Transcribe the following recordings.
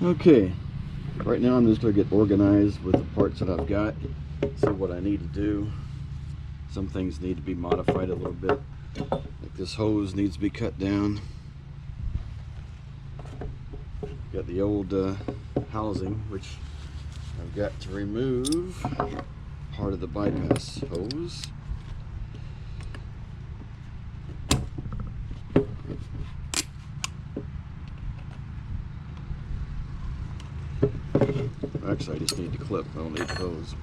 Okay, right now I'm just going to get organized with the parts that I've got, see what I need to do. Some things need to be modified a little bit, like this hose needs to be cut down. Got the old housing, which I've got to remove part of the bypass hose. Actually, I just need the clip, I don't need the hose.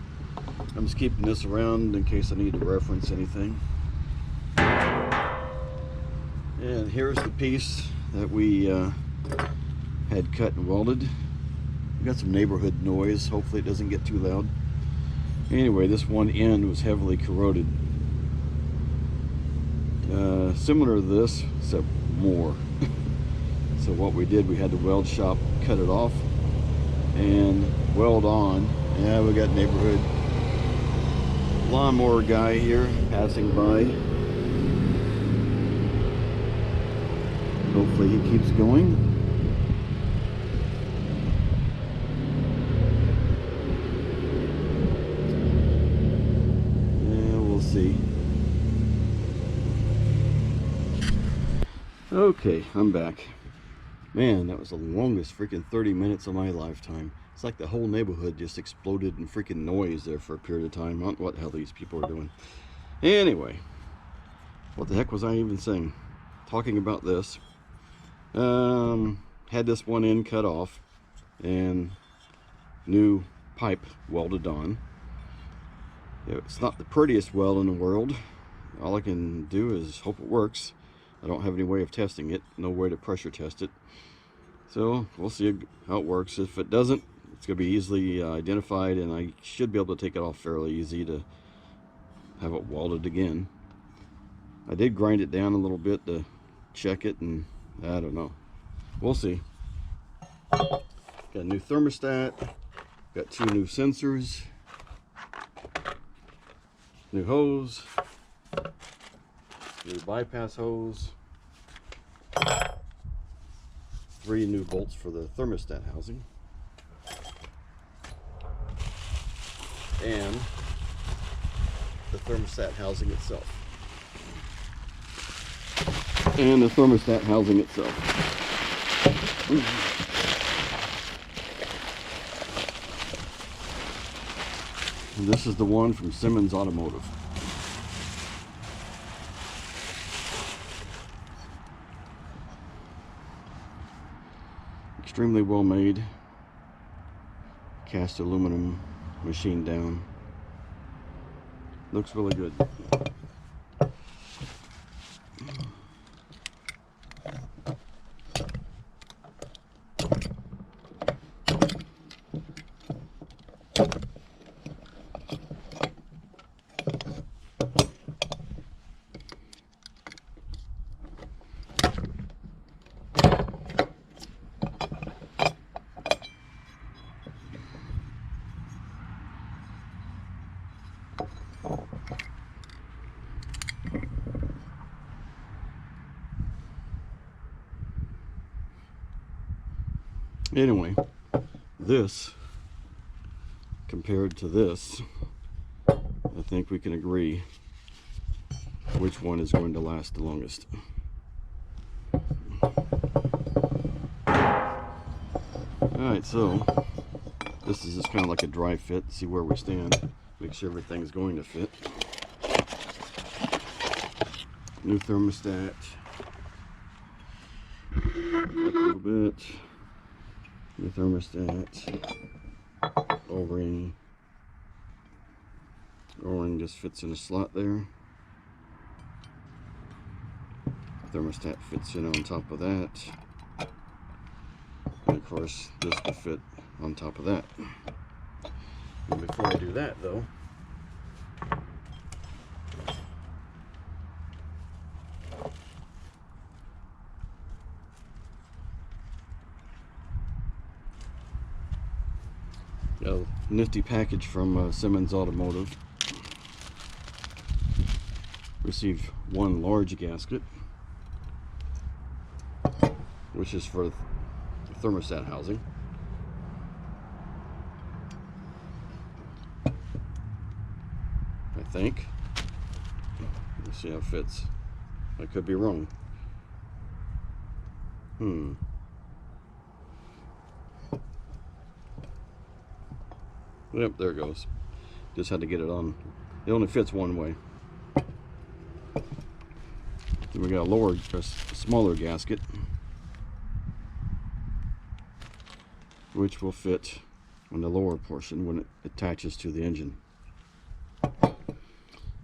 I'm just keeping this around in case I need to reference anything. And here's the piece that we had cut and welded. We got some neighborhood noise, hopefully it doesn't get too loud. Anyway, this one end was heavily corroded. Similar to this, except more. So what we did, we had the weld shop cut it off and weld on. Yeah, we got neighborhood lawnmower guy here passing by. Hopefully he keeps going. Yeah, we'll see. Okay, I'm back. Man, that was the longest freaking 30 minutes of my lifetime. It's like the whole neighborhood just exploded in freaking noise there for a period of time. I don't know what the hell these people are doing. Anyway, what the heck was I even saying? Talking about this. Had this one end cut off and new pipe welded on. It's not the prettiest weld in the world. All I can do is hope it works. I don't have any way of testing it, no way to pressure test it. So we'll see how it works. If it doesn't, it's going to be easily identified, and I should be able to take it off fairly easy to have it welded again. I did grind it down a little bit to check it, and I don't know. We'll see. Got a new thermostat, got 2 new sensors, new hose, new bypass hose, 3 new bolts for the thermostat housing, and the thermostat housing itself. And the thermostat housing itself. And this is the one from Simmons Automotive. Extremely well made, cast aluminum, machined down. Looks really good. Anyway, this compared to this, I think we can agree which one is going to last the longest. Alright, so this is just kind of like a dry fit, see where we stand, make sure everything's going to fit. New thermostat, up a little bit. New thermostat, O-ring just fits in a slot there. Thermostat fits in on top of that, and of course this will fit on top of that. And before I do that though, got a nifty package from Simmons Automotive. Received 1 large gasket, which is for the thermostat housing. think. Let's see how it fits. I could be wrong. Yep, there it goes. Just had to get it on. It only fits one way. Then we got a smaller gasket, which will fit on the lower portion when it attaches to the engine.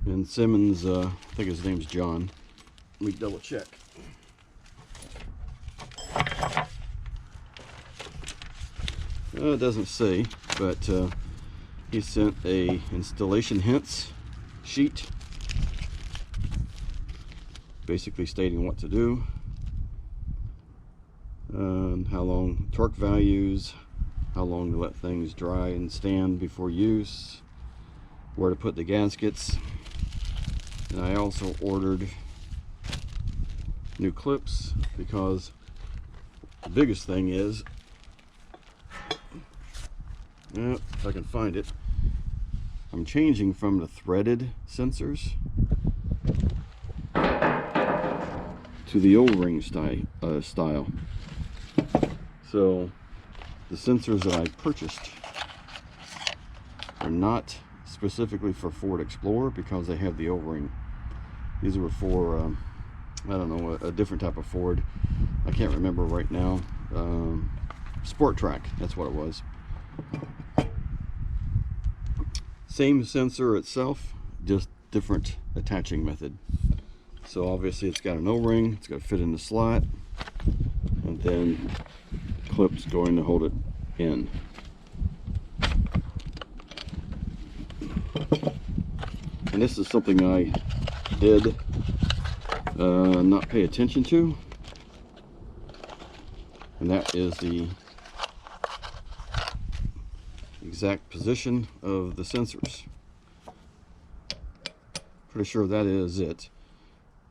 And Simmons, I think his name's John. Let me double check. It doesn't say, but he sent a installation hints sheet, basically stating what to do, and how long, torque values, how long to let things dry and stand before use, where to put the gaskets. And I also ordered new clips, because the biggest thing is, if I can find it, I'm changing from the threaded sensors to the O-ring style. So the sensors that I purchased are not specifically for Ford Explorer because they have the O-ring. These were for I don't know, a different type of Ford. I can't remember right now. Sport Track, that's what it was. Same sensor itself, just different attaching method. So obviously it's got an O-ring, it's got to fit in the slot, and then clips going to hold it in. And this is something I did not pay attention to, and that is the exact position of the sensors. Pretty sure that is it.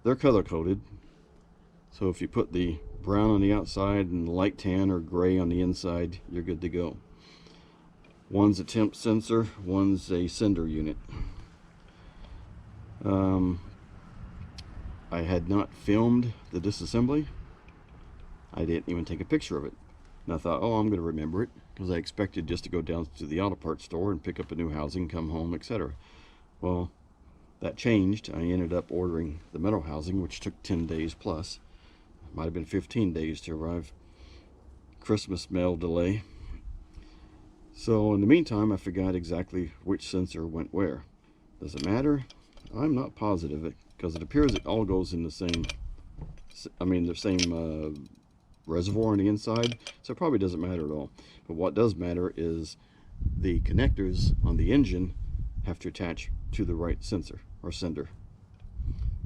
They're color coded, so if you put the brown on the outside and light tan or gray on the inside, you're good to go. One's a temp sensor, one's a sender unit. I had not filmed the disassembly. I didn't even take a picture of it. And I thought, oh, I'm going to remember it, because I expected just to go down to the auto parts store and pick up a new housing, come home, etc. Well, that changed. I ended up ordering the metal housing, which took 10 days plus. Might have been 15 days to arrive. Christmas mail delay. So in the meantime, I forgot exactly which sensor went where. Does it matter? I'm not positive, because it appears it all goes in the same, the same reservoir on the inside, so it probably doesn't matter at all. But what does matter is the connectors on the engine have to attach to the right sensor or sender.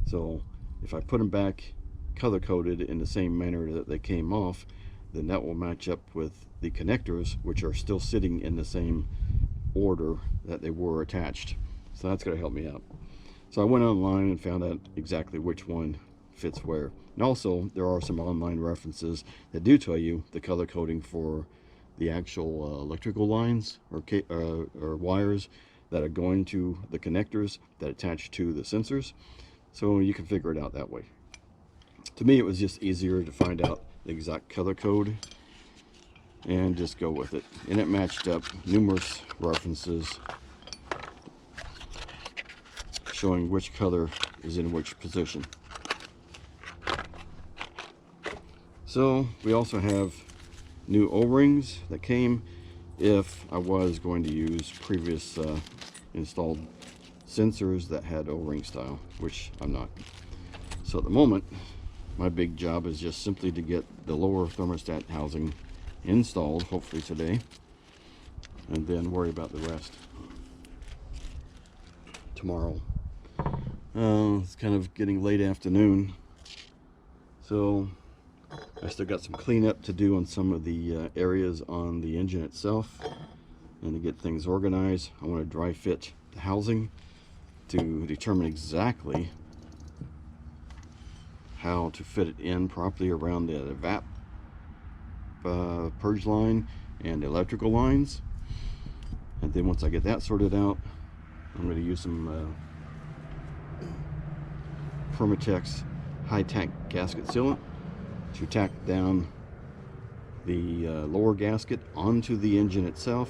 So if I put them back color coded in the same manner that they came off, then that will match up with the connectors, which are still sitting in the same order that they were attached. So that's going to help me out. So I went online and found out exactly which one fits where. And also, there are some online references that do tell you the color coding for the actual electrical lines or wires that are going to the connectors that attach to the sensors. So you can figure it out that way. To me, it was just easier to find out the exact color code and just go with it. And it matched up numerous references showing which color is in which position. So we also have new O-rings that came if I was going to use previous installed sensors that had O-ring style, which I'm not. So at the moment, my big job is just simply to get the lower thermostat housing installed, hopefully today, and then worry about the rest tomorrow. It's kind of getting late afternoon, so I still got some cleanup to do on some of the areas on the engine itself, and to get things organized. I want to dry fit the housing to determine exactly how to fit it in properly around the evap purge line and the electrical lines. And then once I get that sorted out, I'm going to use some Permatex high tank gasket sealant to tack down the lower gasket onto the engine itself.